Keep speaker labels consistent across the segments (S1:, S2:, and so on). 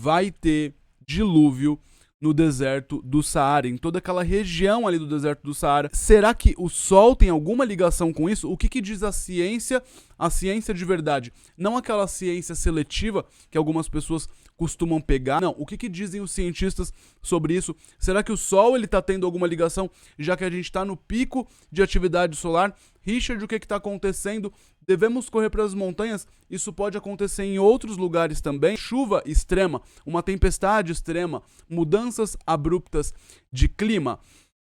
S1: vai ter dilúvio no deserto do Saara, em toda aquela região ali do deserto do Saara. Será que o Sol tem alguma ligação com isso? O que diz a ciência de verdade? Não aquela ciência seletiva que algumas pessoas costumam pegar. Não, o que dizem os cientistas sobre isso? Será que o Sol ele tá tendo alguma ligação, já que a gente está no pico de atividade solar? Richard, o que está acontecendo? Devemos correr para as montanhas? Isso pode acontecer em outros lugares também. Chuva extrema, uma tempestade extrema, mudanças abruptas de clima.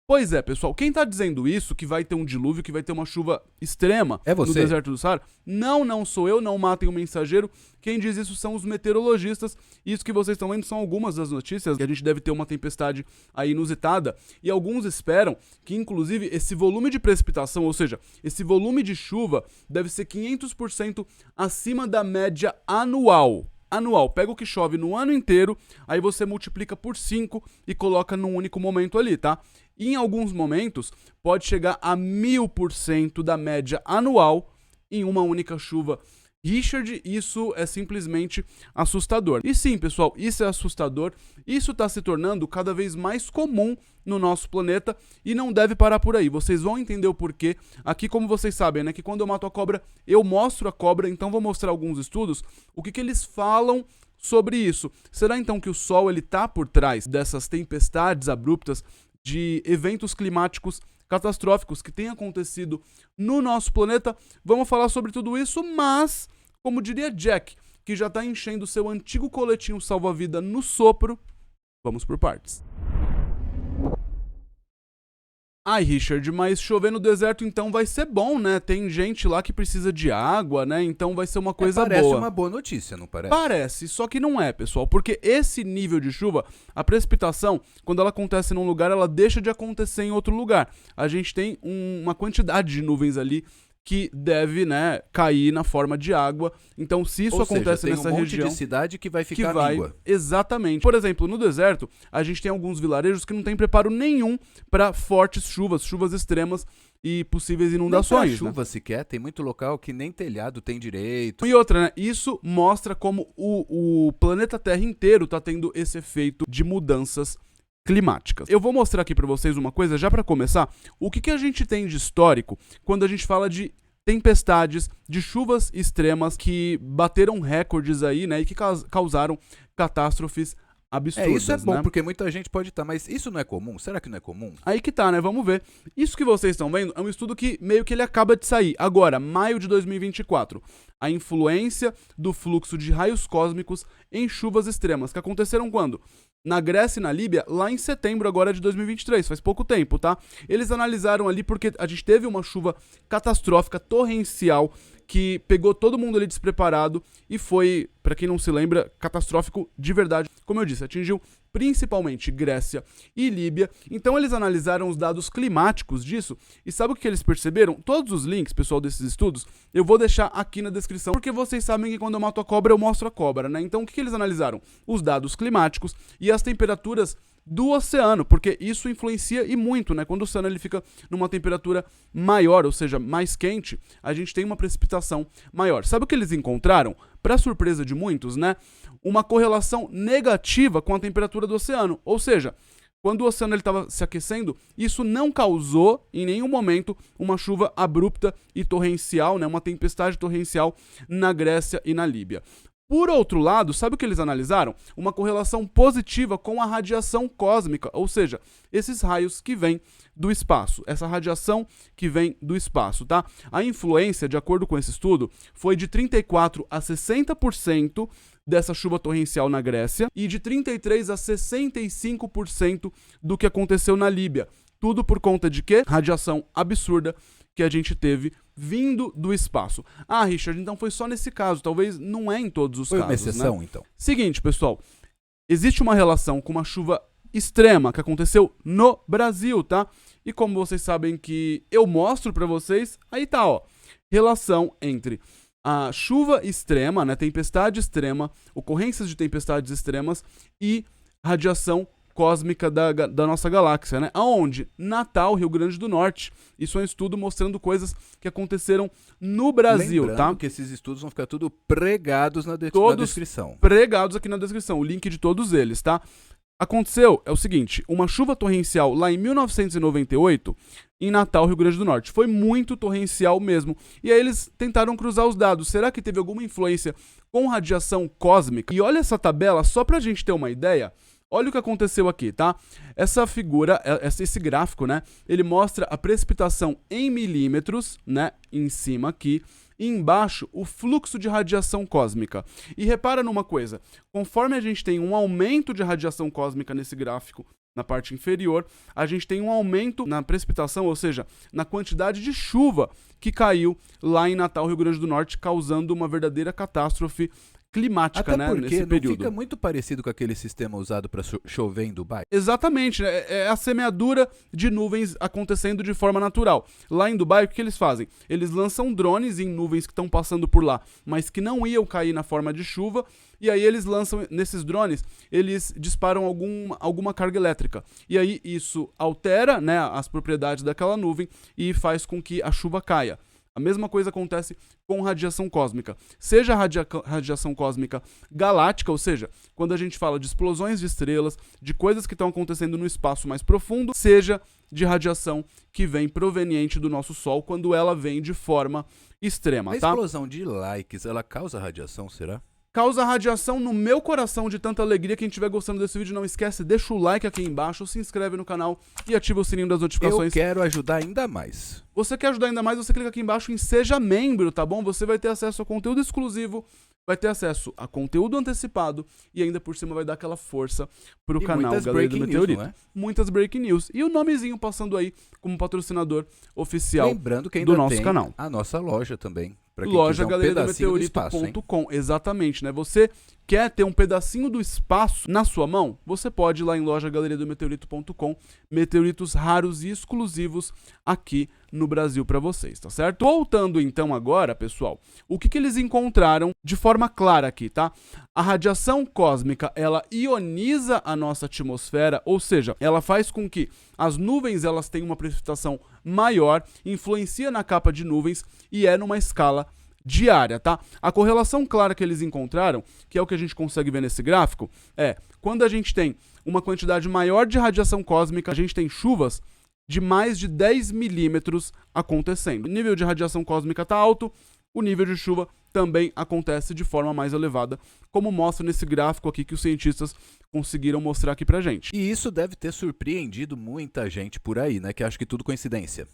S1: Pois é, pessoal, quem tá dizendo isso, que vai ter um dilúvio, que vai ter uma chuva extrema no deserto do Saara? Não sou eu, não matem o mensageiro. Quem diz isso são os meteorologistas. Isso que vocês estão vendo são algumas das notícias, que a gente deve ter uma tempestade aí inusitada. E alguns esperam que, inclusive, esse volume de precipitação, ou seja, esse volume de chuva, deve ser 500% acima da média anual. Pega o que chove no ano inteiro, aí você multiplica por 5 e coloca num único momento ali, tá? E em alguns momentos pode chegar a 1000% da média anual em uma única chuva. Richard, isso é simplesmente assustador. E sim, pessoal, isso é assustador. Isso está se tornando cada vez mais comum no nosso planeta e não deve parar por aí. Vocês vão entender o porquê. Aqui, como vocês sabem, né, que quando eu mato a cobra, eu mostro a cobra. Então vou mostrar alguns estudos, o que eles falam sobre isso. Será então que o Sol ele tá por trás dessas tempestades abruptas, de eventos climáticos catastróficos que têm acontecido no nosso planeta? Vamos falar sobre tudo isso, mas, como diria Jack, que já tá enchendo seu antigo coletinho salva-vida no sopro, vamos por partes. Ai, Richard, mas chover no deserto então vai ser bom, né? Tem gente lá que precisa de água, né? Então vai ser uma coisa boa.
S2: Parece uma boa notícia, não parece?
S1: Parece, só que não é, pessoal. Porque esse nível de chuva, a precipitação, quando ela acontece num lugar, ela deixa de acontecer em outro lugar. A gente tem uma quantidade de nuvens ali que deve, né, cair na forma de água. Então, se isso acontece nessa região...
S2: tem um monte de cidade que vai ficar língua.
S1: Exatamente. Por exemplo, no deserto, a gente tem alguns vilarejos que não tem preparo nenhum para fortes chuvas extremas e possíveis inundações.
S2: Nem pra chuva sequer, tem muito local que nem telhado tem direito.
S1: E outra, né, isso mostra como o planeta Terra inteiro tá tendo esse efeito de mudanças climáticas. Eu vou mostrar aqui para vocês uma coisa, já para começar, o que a gente tem de histórico quando a gente fala de tempestades, de chuvas extremas que bateram recordes aí, né, e que causaram catástrofes absurdas.
S2: Isso é bom,
S1: né?
S2: Porque muita gente pode estar, mas isso não é comum? Será que não é comum?
S1: Aí que tá, né? Vamos ver. Isso que vocês estão vendo é um estudo que meio que ele acaba de sair. Agora, maio de 2024. A influência do fluxo de raios cósmicos em chuvas extremas, que aconteceram quando? Na Grécia e na Líbia, lá em setembro agora de 2023, faz pouco tempo, tá? Eles analisaram ali porque a gente teve uma chuva catastrófica, torrencial, que pegou todo mundo ali despreparado e foi, pra quem não se lembra, catastrófico de verdade. Como eu disse, atingiu principalmente Grécia e Líbia. Então eles analisaram os dados climáticos disso e sabe o que eles perceberam? Todos os links, pessoal, desses estudos, eu vou deixar aqui na descrição, porque vocês sabem que quando eu mato a cobra, eu mostro a cobra, né? Então o que eles analisaram? Os dados climáticos e as temperaturas do oceano, porque isso influencia e muito, né? Quando o oceano ele fica numa temperatura maior, ou seja, mais quente, a gente tem uma precipitação maior. Sabe o que eles encontraram? Para surpresa de muitos, né? Uma correlação negativa com a temperatura do oceano, ou seja, quando o oceano estava se aquecendo, isso não causou em nenhum momento uma chuva abrupta e torrencial, né? Uma tempestade torrencial na Grécia e na Líbia. Por outro lado, sabe o que eles analisaram? Uma correlação positiva com a radiação cósmica, ou seja, esses raios que vêm do espaço, essa radiação que vem do espaço, tá? A influência, de acordo com esse estudo, foi de 34% a 60% dessa chuva torrencial na Grécia e de 33% a 65% do que aconteceu na Líbia. Tudo por conta de quê? Radiação absurda que a gente teve vindo do espaço. Ah, Richard, então foi só nesse caso, talvez não é em todos os casos,
S2: Foi uma exceção,
S1: né?
S2: então.
S1: Seguinte, pessoal, existe uma relação com uma chuva extrema que aconteceu no Brasil, tá? E como vocês sabem que eu mostro pra vocês, aí tá, ó, relação entre a chuva extrema, né, tempestade extrema, ocorrências de tempestades extremas e radiação cósmica da nossa galáxia, né? Aonde? Natal, Rio Grande do Norte. Isso é um estudo mostrando coisas que aconteceram no Brasil,
S2: Lembrando
S1: tá?
S2: que esses estudos vão ficar tudo pregados na
S1: Todos
S2: descrição.
S1: pregados aqui na descrição, o link de todos eles, tá? Aconteceu, é o seguinte, uma chuva torrencial lá em 1998, em Natal, Rio Grande do Norte. Foi muito torrencial mesmo. E aí eles tentaram cruzar os dados. Será que teve alguma influência com radiação cósmica? E olha essa tabela, só pra gente ter uma ideia. Olha o que aconteceu aqui, tá? Essa figura, esse gráfico, né? Ele mostra a precipitação em milímetros, né? Em cima aqui. E embaixo, o fluxo de radiação cósmica. E repara numa coisa, conforme a gente tem um aumento de radiação cósmica nesse gráfico, na parte inferior, a gente tem um aumento na precipitação, ou seja, na quantidade de chuva que caiu lá em Natal, Rio Grande do Norte, causando uma verdadeira catástrofe climática,
S2: Até
S1: né,
S2: porque
S1: nesse
S2: não
S1: período.
S2: fica muito parecido com aquele sistema usado para chover em Dubai.
S1: Exatamente, né? É a semeadura de nuvens acontecendo de forma natural. Lá em Dubai, o que eles fazem? Eles lançam drones em nuvens que estão passando por lá, mas que não iam cair na forma de chuva, e aí eles lançam, nesses drones, eles disparam alguma carga elétrica. E aí isso altera, né, as propriedades daquela nuvem e faz com que a chuva caia. A mesma coisa acontece com radiação cósmica. Seja radiação cósmica galáctica, ou seja, quando a gente fala de explosões de estrelas, de coisas que estão acontecendo no espaço mais profundo, seja de radiação que vem proveniente do nosso Sol, quando ela vem de forma extrema,
S2: A
S1: tá?
S2: explosão de likes, ela causa radiação, será?
S1: Causa radiação no meu coração de tanta alegria. Quem estiver gostando desse vídeo, não esquece, deixa o like aqui embaixo, se inscreve no canal e ativa o sininho das notificações.
S2: Eu quero ajudar ainda mais.
S1: Você quer ajudar ainda mais, você clica aqui embaixo em Seja Membro, tá bom? Você vai ter acesso a conteúdo exclusivo, vai ter acesso a conteúdo antecipado e ainda por cima vai dar aquela força pro canal Galeria do Meteorito.
S2: News, não é?
S1: Muitas breaking news. E o nomezinho passando aí como patrocinador oficial
S2: Lembrando que ainda
S1: do nosso
S2: tem
S1: canal.
S2: a nossa loja também. Pra quem
S1: Loja
S2: quiser um
S1: Galeria do
S2: pedacinho do espaço, hein?
S1: Meteorito.com. Exatamente, né? Você quer ter um pedacinho do espaço na sua mão? Você pode ir lá em loja Galeria do Meteorito.com. Meteoritos raros e exclusivos aqui no Brasil para vocês, tá certo? Voltando então agora, pessoal, o que eles encontraram de forma clara aqui, tá? A radiação cósmica, ela ioniza a nossa atmosfera, ou seja, ela faz com que as nuvens elas tenham uma precipitação maior, influencia na capa de nuvens e é numa escala diária, tá? A correlação clara que eles encontraram, que é o que a gente consegue ver nesse gráfico, é quando a gente tem uma quantidade maior de radiação cósmica, a gente tem chuvas de mais de 10 milímetros acontecendo. O nível de radiação cósmica está alto, o nível de chuva também acontece de forma mais elevada, como mostra nesse gráfico aqui que os cientistas conseguiram mostrar aqui pra gente.
S2: E isso deve ter surpreendido muita gente por aí, né? Que acha que tudo coincidência.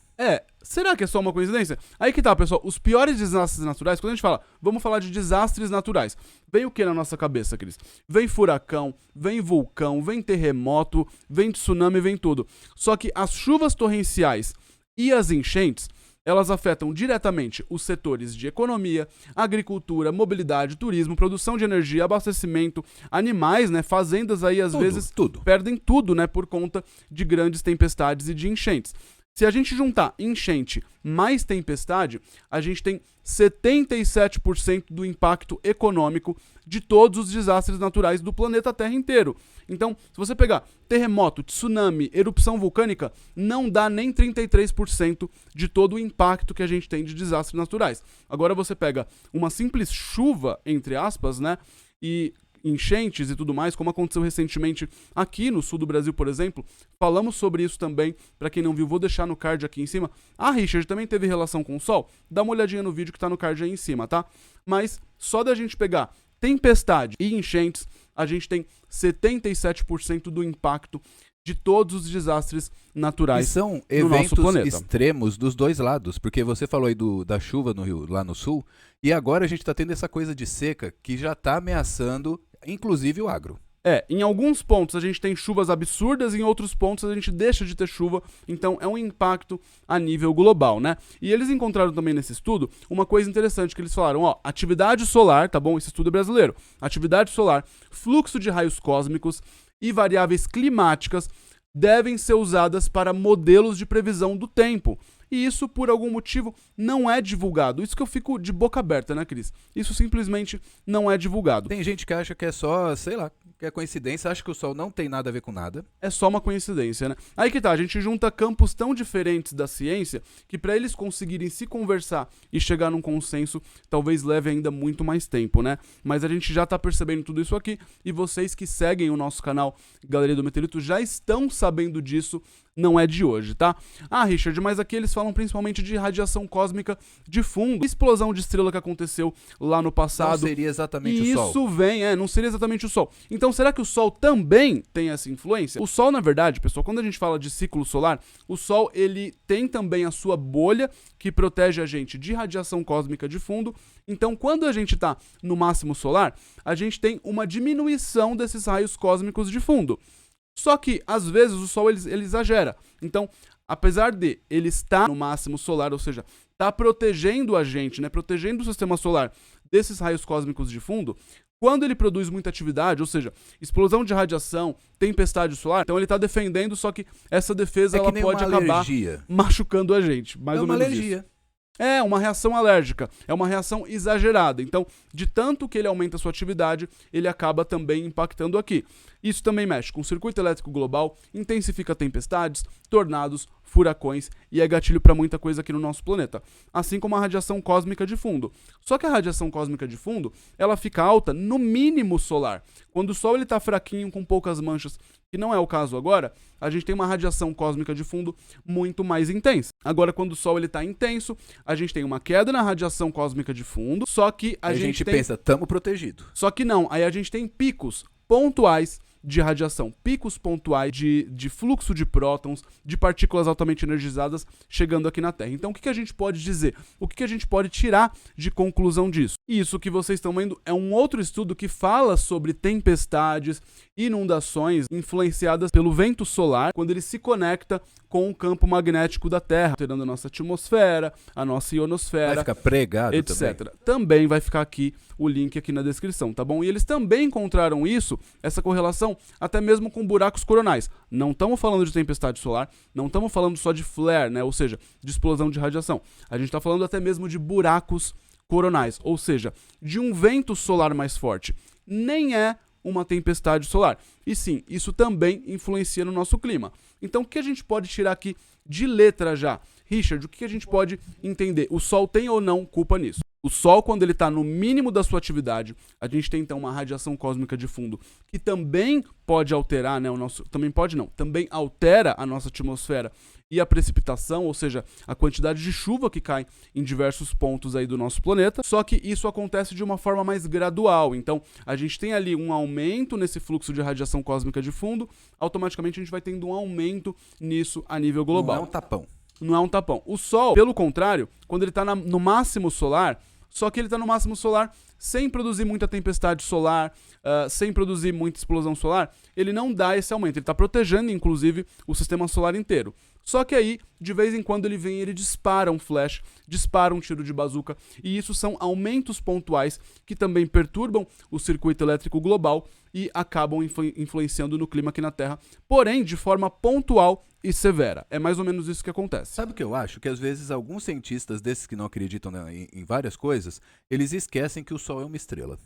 S1: Será que é só uma coincidência? Aí que tá, pessoal, os piores desastres naturais, quando a gente fala, vamos falar de desastres naturais, vem o que na nossa cabeça, Cris? Vem furacão, vem vulcão, vem terremoto, vem tsunami, vem tudo. Só que as chuvas torrenciais e as enchentes, elas afetam diretamente os setores de economia, agricultura, mobilidade, turismo, produção de energia, abastecimento, animais, né, fazendas aí às vezes perdem tudo, né, por conta de grandes tempestades e de enchentes. Se a gente juntar enchente mais tempestade, a gente tem 77% do impacto econômico de todos os desastres naturais do planeta Terra inteiro. Então, se você pegar terremoto, tsunami, erupção vulcânica, não dá nem 33% de todo o impacto que a gente tem de desastres naturais. Agora você pega uma simples chuva, entre aspas, né, e enchentes e tudo mais, como aconteceu recentemente aqui no sul do Brasil, por exemplo. Falamos sobre isso também, pra quem não viu, vou deixar no card aqui em cima. Ah, Richard, também teve relação com o sol? Dá uma olhadinha no vídeo que tá no card aí em cima, tá? Mas só da gente pegar tempestade e enchentes, a gente tem 77% do impacto de todos os desastres naturais
S2: e são
S1: no nosso planeta.
S2: eventos extremos dos dois lados, porque você falou aí da chuva no Rio, lá no sul, e agora a gente tá tendo essa coisa de seca que já tá ameaçando, inclusive, o agro.
S1: Em alguns pontos a gente tem chuvas absurdas, em outros pontos a gente deixa de ter chuva, então é um impacto a nível global, né? E eles encontraram também nesse estudo uma coisa interessante que eles falaram, ó, atividade solar, tá bom? Esse estudo é brasileiro. Atividade solar, fluxo de raios cósmicos e variáveis climáticas devem ser usadas para modelos de previsão do tempo. E isso, por algum motivo, não é divulgado. Isso que eu fico de boca aberta, né, Cris? Isso simplesmente não é divulgado.
S2: Tem gente que acha que é só, sei lá, Que é coincidência, acho que o Sol não tem nada a ver com nada.
S1: É só uma coincidência, né? Aí que tá, a gente junta campos tão diferentes da ciência que para eles conseguirem se conversar e chegar num consenso, talvez leve ainda muito mais tempo, né? Mas a gente já tá percebendo tudo isso aqui e vocês que seguem o nosso canal Galeria do Meteorito já estão sabendo disso. Não é de hoje, tá? Ah, Richard, mas aqui eles falam principalmente de radiação cósmica de fundo. Explosão de estrela que aconteceu lá no passado.
S2: Não seria exatamente
S1: e
S2: o Sol.
S1: isso vem, não seria exatamente o Sol. Então, será que o Sol também tem essa influência? O Sol, na verdade, pessoal, quando a gente fala de ciclo solar, o Sol, ele tem também a sua bolha que protege a gente de radiação cósmica de fundo. Então, quando a gente tá no máximo solar, a gente tem uma diminuição desses raios cósmicos de fundo. Só que, às vezes, o Sol ele exagera. Então, apesar de ele estar no máximo solar, ou seja, tá protegendo a gente, né, protegendo o sistema solar desses raios cósmicos de fundo, quando ele produz muita atividade, ou seja, explosão de radiação, tempestade solar, então ele tá defendendo, só que essa defesa ela pode acabar machucando a gente. Mais ou menos isso. É uma reação alérgica, é uma reação exagerada. Então, de tanto que ele aumenta a sua atividade, ele acaba também impactando aqui. Isso também mexe com o circuito elétrico global, intensifica tempestades, tornados, furacões e é gatilho para muita coisa aqui no nosso planeta. Assim como a radiação cósmica de fundo. Só que a radiação cósmica de fundo, ela fica alta no mínimo solar. Quando o Sol está fraquinho, com poucas manchas, que não é o caso agora, a gente tem uma radiação cósmica de fundo muito mais intensa. Agora, quando o Sol está intenso, a gente tem uma queda na radiação cósmica de fundo, só que a gente
S2: pensa, estamos protegidos.
S1: Só que não, aí a gente tem picos pontuais de radiação, picos pontuais de fluxo de prótons, de partículas altamente energizadas chegando aqui na Terra. Então, o que a gente pode dizer? O que a gente pode tirar de conclusão disso? Isso que vocês estão vendo é um outro estudo que fala sobre tempestades, inundações influenciadas pelo vento solar, quando ele se conecta com o campo magnético da Terra, alterando a nossa atmosfera, a nossa ionosfera,
S2: vai ficar pregado
S1: etc. Também vai ficar aqui o link aqui na descrição, tá bom? E eles também encontraram isso, essa correlação, até mesmo com buracos coronais. Não estamos falando de tempestade solar, não estamos falando só de flare, né? Ou seja, de explosão de radiação. A gente está falando até mesmo de buracos coronais, ou seja, de um vento solar mais forte. Nem é uma tempestade solar. E sim, isso também influencia no nosso clima. Então, o que a gente pode tirar aqui de letra já? Richard, o que a gente pode entender? O Sol tem ou não culpa nisso? O Sol, quando ele está no mínimo da sua atividade, a gente tem então uma radiação cósmica de fundo que também pode alterar, né, também altera a nossa atmosfera e a precipitação, ou seja, a quantidade de chuva que cai em diversos pontos aí do nosso planeta. Só que isso acontece de uma forma mais gradual. Então, a gente tem ali um aumento nesse fluxo de radiação cósmica de fundo, automaticamente a gente vai tendo um aumento nisso a nível global.
S2: Não é um tapão.
S1: Não é um tapão. O Sol, pelo contrário, quando ele está no máximo solar, só que ele está no máximo solar sem produzir muita tempestade solar, sem produzir muita explosão solar, ele não dá esse aumento. Ele está protegendo, inclusive, o sistema solar inteiro. Só que aí, de vez em quando, ele vem e ele dispara um flash, dispara um tiro de bazuca, e isso são aumentos pontuais que também perturbam o circuito elétrico global e acabam influenciando no clima aqui na Terra, porém de forma pontual e severa. É mais ou menos isso que acontece.
S2: Sabe o que eu acho? Que às vezes alguns cientistas desses que não acreditam em várias coisas, eles esquecem que o Sol é uma estrela.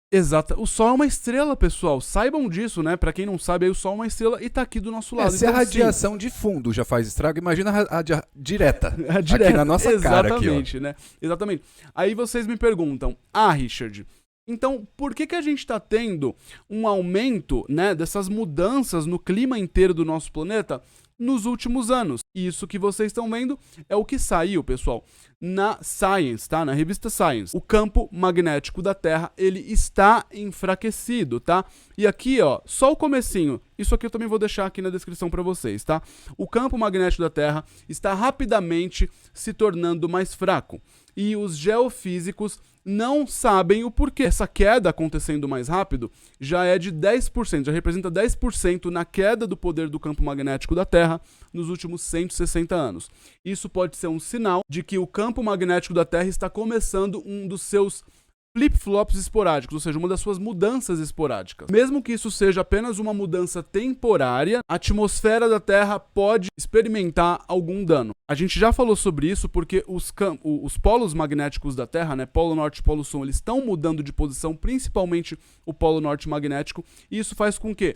S1: Exato. O Sol é uma estrela, pessoal. Saibam disso, né? Pra quem não sabe, aí o Sol é uma estrela e tá aqui do nosso lado.
S2: Se a radiação de fundo já faz estrago, imagina a direta. Aqui na nossa cara.
S1: Exatamente, né? Exatamente. Aí vocês me perguntam, Richard, então por que a gente tá tendo um aumento, né, dessas mudanças no clima inteiro do nosso planeta nos últimos anos? Isso que vocês estão vendo é o que saiu, pessoal, na Science, tá? Na revista Science. O campo magnético da Terra, ele está enfraquecido, tá? E aqui, ó, só o comecinho. Isso aqui eu também vou deixar aqui na descrição para vocês, tá? O campo magnético da Terra está rapidamente se tornando mais fraco. E os geofísicos não sabem o porquê. Essa queda acontecendo mais rápido já é de 10%, já representa 10% na queda do poder do campo magnético da Terra nos últimos 160 anos. Isso pode ser um sinal de que o campo magnético da Terra está começando um dos seus flip-flops esporádicos, ou seja, uma das suas mudanças esporádicas. Mesmo que isso seja apenas uma mudança temporária, a atmosfera da Terra pode experimentar algum dano. A gente já falou sobre isso porque os polos magnéticos da Terra, né, Polo Norte e Polo Sul, eles estão mudando de posição, principalmente o Polo Norte magnético, e isso faz com que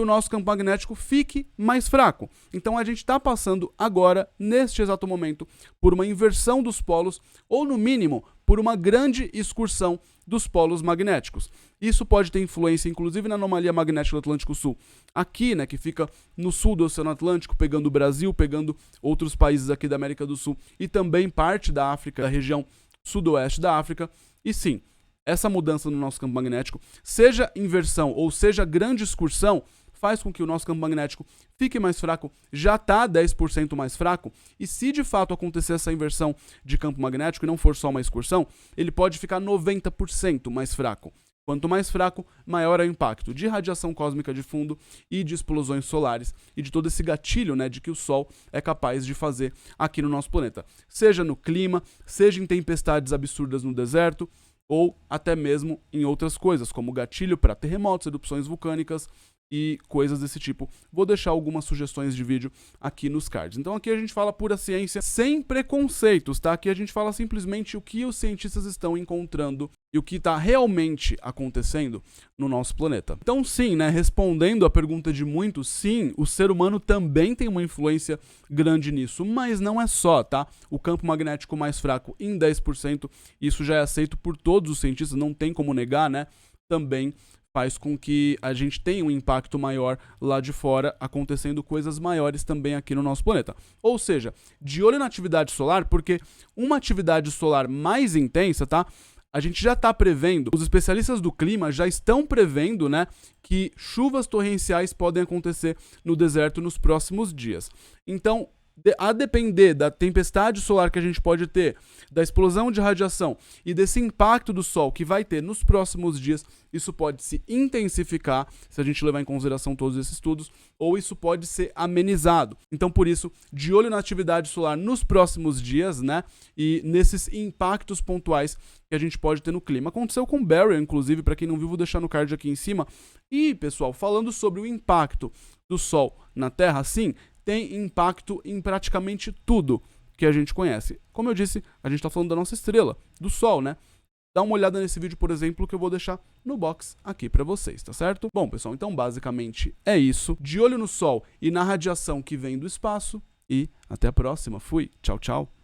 S1: o nosso campo magnético fique mais fraco. Então a gente está passando agora, neste exato momento, por uma inversão dos polos, ou no mínimo, por uma grande excursão dos polos magnéticos. Isso pode ter influência, inclusive, na anomalia magnética do Atlântico Sul. Aqui, né, que fica no sul do Oceano Atlântico, pegando o Brasil, pegando outros países aqui da América do Sul e também parte da África, da região sudoeste da África. E sim, essa mudança no nosso campo magnético, seja inversão ou seja grande excursão, faz com que o nosso campo magnético fique mais fraco, já está 10% mais fraco, e se de fato acontecer essa inversão de campo magnético e não for só uma excursão, ele pode ficar 90% mais fraco. Quanto mais fraco, maior é o impacto de radiação cósmica de fundo e de explosões solares e de todo esse gatilho, né, de que o Sol é capaz de fazer aqui no nosso planeta. Seja no clima, seja em tempestades absurdas no deserto, ou até mesmo em outras coisas, como gatilho para terremotos, erupções vulcânicas e coisas desse tipo. Vou deixar algumas sugestões de vídeo aqui nos cards. Então aqui a gente fala pura ciência sem preconceitos, tá? Aqui a gente fala simplesmente o que os cientistas estão encontrando e o que está realmente acontecendo no nosso planeta. Então sim, né, respondendo a pergunta de muitos, sim, o ser humano também tem uma influência grande nisso, mas não é só, tá? O campo magnético mais fraco em 10%, isso já é aceito por todos os cientistas, não tem como negar, né? Também faz com que a gente tenha um impacto maior lá de fora, acontecendo coisas maiores também aqui no nosso planeta. Ou seja, de olho na atividade solar, porque uma atividade solar mais intensa, tá? A gente já está prevendo, os especialistas do clima já estão prevendo, né, que chuvas torrenciais podem acontecer no deserto nos próximos dias. Então, a depender da tempestade solar que a gente pode ter, da explosão de radiação e desse impacto do Sol que vai ter nos próximos dias, isso pode se intensificar, se a gente levar em consideração todos esses estudos, ou isso pode ser amenizado. Então, por isso, de olho na atividade solar nos próximos dias, né, e nesses impactos pontuais que a gente pode ter no clima. Aconteceu com Barry, inclusive, para quem não viu, vou deixar no card aqui em cima. E, pessoal, falando sobre o impacto do Sol na Terra, sim, tem impacto em praticamente tudo que a gente conhece. Como eu disse, a gente está falando da nossa estrela, do Sol, né? Dá uma olhada nesse vídeo, por exemplo, que eu vou deixar no box aqui para vocês, tá certo? Bom, pessoal, então basicamente é isso. De olho no Sol e na radiação que vem do espaço. E até a próxima. Fui. Tchau, tchau.